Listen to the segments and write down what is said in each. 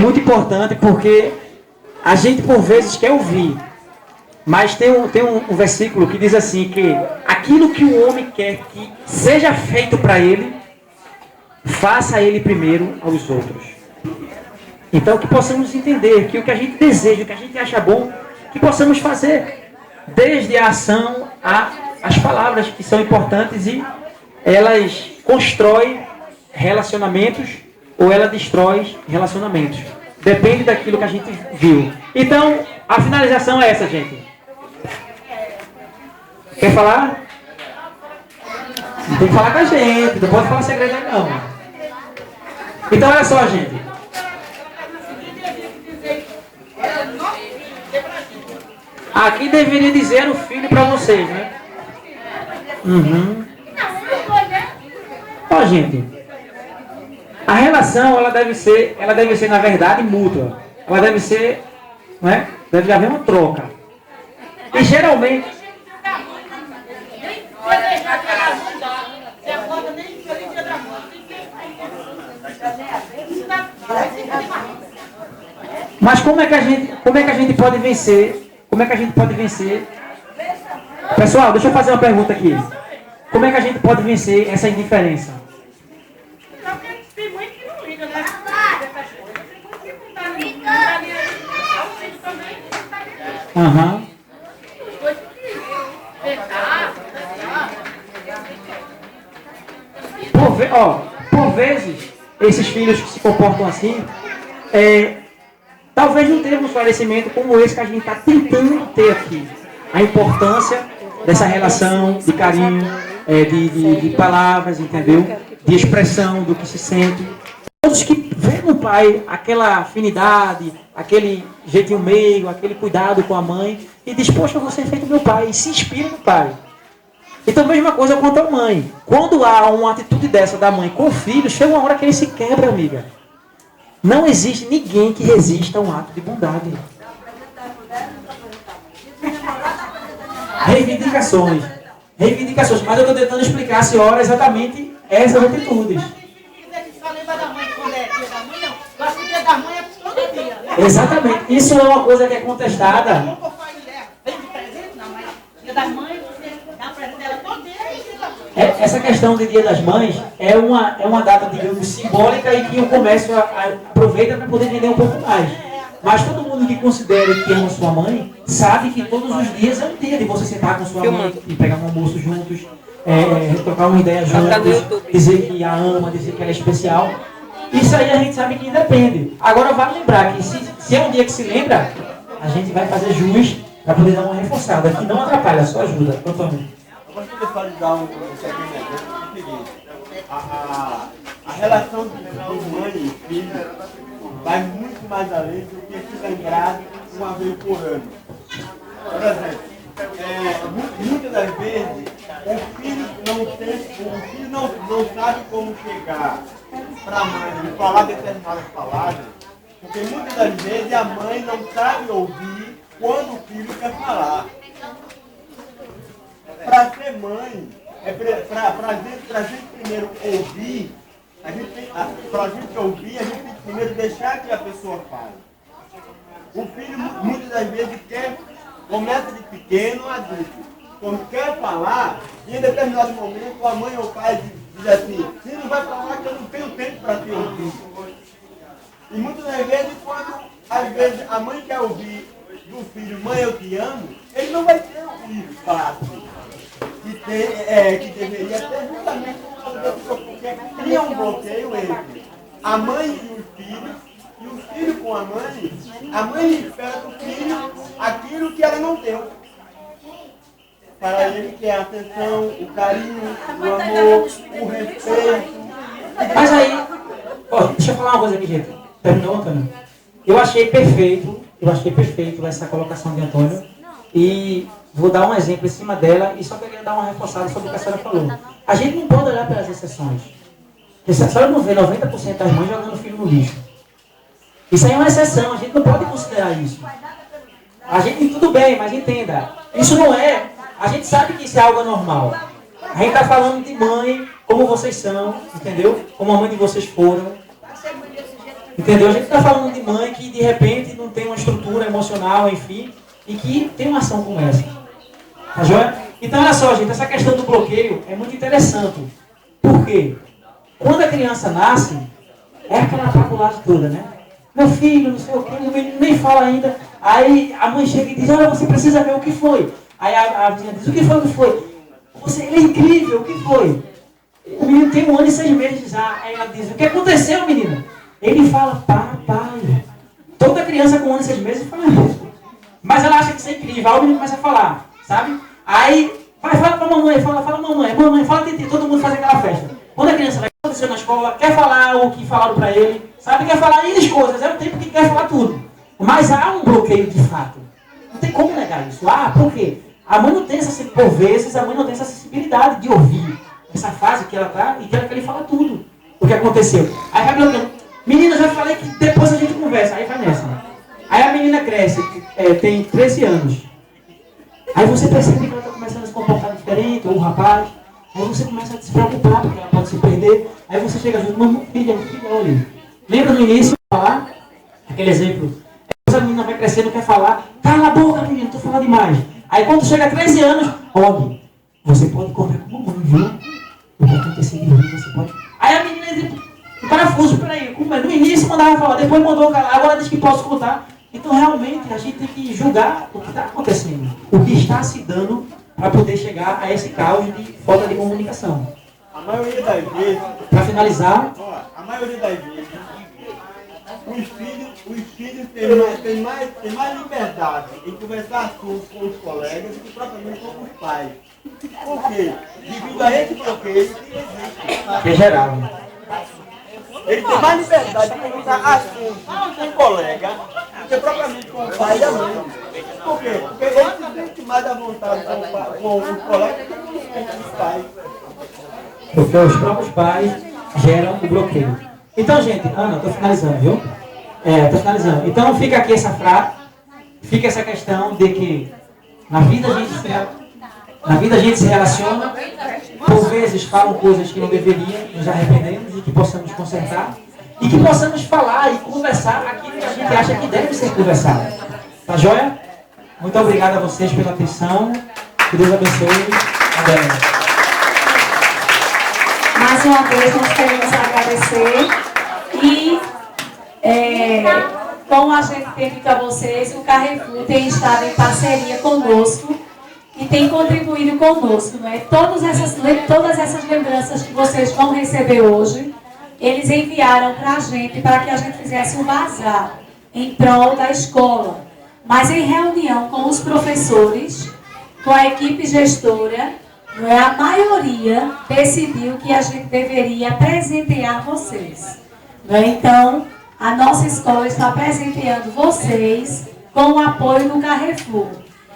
Muito importante porque a gente por vezes quer ouvir, mas tem um versículo que diz assim, que aquilo que o homem quer que seja feito para ele, faça ele primeiro aos outros. Então que possamos entender que o que a gente deseja, o que a gente acha bom, que possamos fazer, desde a ação às palavras que são importantes e elas constroem relacionamentos ou ela destrói relacionamentos. Depende daquilo que a gente viu. Então, a finalização é essa, gente. Quer falar? Tem que falar com a gente, não pode falar segredo aí não. Então, olha só, gente. Aqui deveria dizer o filho para vocês, né? Ó, gente. A relação, ela deve ser, na verdade, mútua. Ela deve ser, né? Deve haver uma troca. E geralmente... Mas como é que a gente pode vencer? Como é que a gente pode vencer? Pessoal, deixa eu fazer uma pergunta aqui. Como é que a gente pode vencer essa indiferença? Aham. Por vezes, esses filhos que se comportam assim, talvez não tenham um esclarecimento como esse que a gente está tentando ter aqui. A importância dessa relação de carinho, de palavras, entendeu? De expressão do que se sente. Todos que veem no pai aquela afinidade, aquele jeitinho meigo, aquele cuidado com a mãe, e diz, poxa, você é feito meu pai, e se inspira no pai. Então, a mesma coisa quanto a mãe. Quando há uma atitude dessa da mãe com o filho, chega uma hora que ele se quebra, amiga. Não existe ninguém que resista a um ato de bondade. Reivindicações. Mas eu estou tentando explicar a senhora exatamente essas atitudes. Exatamente. Isso é uma coisa que é contestada. Essa questão do Dia das Mães é uma data, digamos, simbólica e que o comércio aproveita para poder vender um pouco mais. Mas todo mundo que considera que ama sua mãe sabe que todos os dias é um dia de você sentar com sua mãe e pegar um almoço juntos, trocar uma ideia juntos, dizer que a ama, dizer que ela é especial. Isso aí a gente sabe que depende. Agora vale lembrar que se é um dia que se lembra, a gente vai fazer jus para poder dar uma reforçada, que não atrapalha, só ajuda. Antônio. Eu gostaria só de dar um segmento. É o seguinte, a relação de mãe e filho vai muito mais além do que se lembrar uma vez por ano. Por exemplo, muitas das vezes o filho não sabe como chegar para a mãe e falar determinadas palavras, porque muitas das vezes a mãe não sabe ouvir quando o filho quer falar. Para ser mãe, para a gente primeiro ouvir, para a gente ouvir, a gente tem que primeiro deixar que a pessoa fale. O filho muitas das vezes começa de pequeno a adulto. Quando quer falar, e em determinado momento a mãe ou o pai diz assim, você não vai falar que eu não tenho tempo para te ouvir. E muitas das vezes, quando às vezes a mãe quer ouvir do filho, mãe eu te amo, ele não vai ter um filho fácil. Que deveria ter justamente por causa desse porque cria um bloqueio entre a mãe e os filho com a mãe espera do filho aquilo que ela não deu. Para ele que é a atenção, o carinho, o amor, o respeito. Mas aí, deixa eu falar uma coisa aqui, gente. Terminou, Antônio? Eu achei perfeito essa colocação de Antônio. E vou dar um exemplo em cima dela e só queria dar uma reforçada sobre o que a senhora falou. A gente não pode olhar pelas exceções. Porque se a senhora não vê 90% das mães jogando o filho no lixo. Isso aí é uma exceção, a gente não pode considerar isso. A gente, tudo bem, mas entenda. Isso não é. A gente sabe que isso é algo normal. A gente está falando de mãe, como vocês são, entendeu? Como a mãe de vocês foram. Entendeu? A gente está falando de mãe que de repente não tem uma estrutura emocional, enfim, e que tem uma ação como essa. Tá joia? Então olha só, gente, essa questão do bloqueio é muito interessante. Por quê? Quando a criança nasce, é aquela papulagem toda, né? Meu filho, não sei o quê, o menino nem fala ainda. Aí a mãe chega e diz, olha, você precisa ver o que foi. Aí a vizinha diz, o que foi, o que foi? Ele é incrível, o que foi? O menino tem 1 ano e 6 meses já. Aí ela diz, o que aconteceu, menino? Ele fala, papai. Toda criança com 1 ano e 6 meses fala isso. Mas ela acha que isso é incrível. Aí o menino começa a falar, sabe? Aí, vai, fala pra mamãe, fala mamãe, fala titi, todo mundo faz aquela festa. Quando a criança vai acontecer na escola, quer falar o que falaram pra ele, sabe? Quer falar N coisas, é o tempo que quer falar tudo. Mas há um bloqueio de fato. Não tem como negar isso. Ah, por quê? A mãe não tem essa, por vezes, a mãe não tem essa sensibilidade de ouvir essa fase que ela tá e quer que ele fala tudo o que aconteceu. Aí vai bloqueando. Menina, já falei que depois a gente conversa. Aí vai nessa. Aí a menina cresce, tem 13 anos. Aí você percebe que ela está começando a se comportar diferente, ou um rapaz. Aí você começa a se preocupar, porque ela pode se perder. Aí você chega junto, mamãe, filha, olha. Lembra no início, falar? Aquele exemplo. Depois a menina vai crescendo, não quer falar. Cala a boca, menina, tu fala demais. Aí quando chega a 13 anos, olha, você pode correr com a mamãe, viu? O que aconteceu de ruim, você pode... Aí a menina entra em parafuso, peraí. No início mandava falar, depois mandou calar, agora diz que posso escutar. Então realmente a gente tem que julgar o que está acontecendo. O que está se dando para poder chegar a esse caos de falta de comunicação. A maioria das vezes... Para finalizar... A maioria das vezes, os filhos têm mais liberdade em conversar assuntos com os colegas do que propriamente com os pais. Por quê? Devido a esse bloqueio que é geral. Ele tem mais liberdade de conversar assuntos com o colega do que propriamente com o pai e a mãe. Por quê? Porque ele se sente mais à vontade com os colegas do que com os pais. Porque os próprios pais geram o bloqueio. Então, gente, Ana, estou finalizando, viu? Estou finalizando. Então, fica aqui essa frase, fica essa questão de que na vida a gente se relaciona, por vezes falam coisas que não deveriam, nos arrependemos e que possamos consertar, e que possamos falar e conversar aquilo que a gente acha que deve ser conversado. Tá joia? Muito obrigado a vocês pela atenção. Que Deus abençoe. Amém. Mais uma vez nós queremos agradecer e como a gente tem dito a vocês, o Carrefour tem estado em parceria conosco e tem contribuído conosco, não é? Todas essas lembranças que vocês vão receber hoje, eles enviaram para a gente, para que a gente fizesse um bazar em prol da escola. Mas em reunião com os professores, com a equipe gestora, não é? A maioria decidiu que a gente deveria presentear vocês. Não é? Então, a nossa escola está presenteando vocês com o apoio do Carrefour.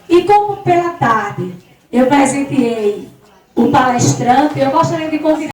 E como pela tarde eu presenteei o palestrante, eu gostaria de convidar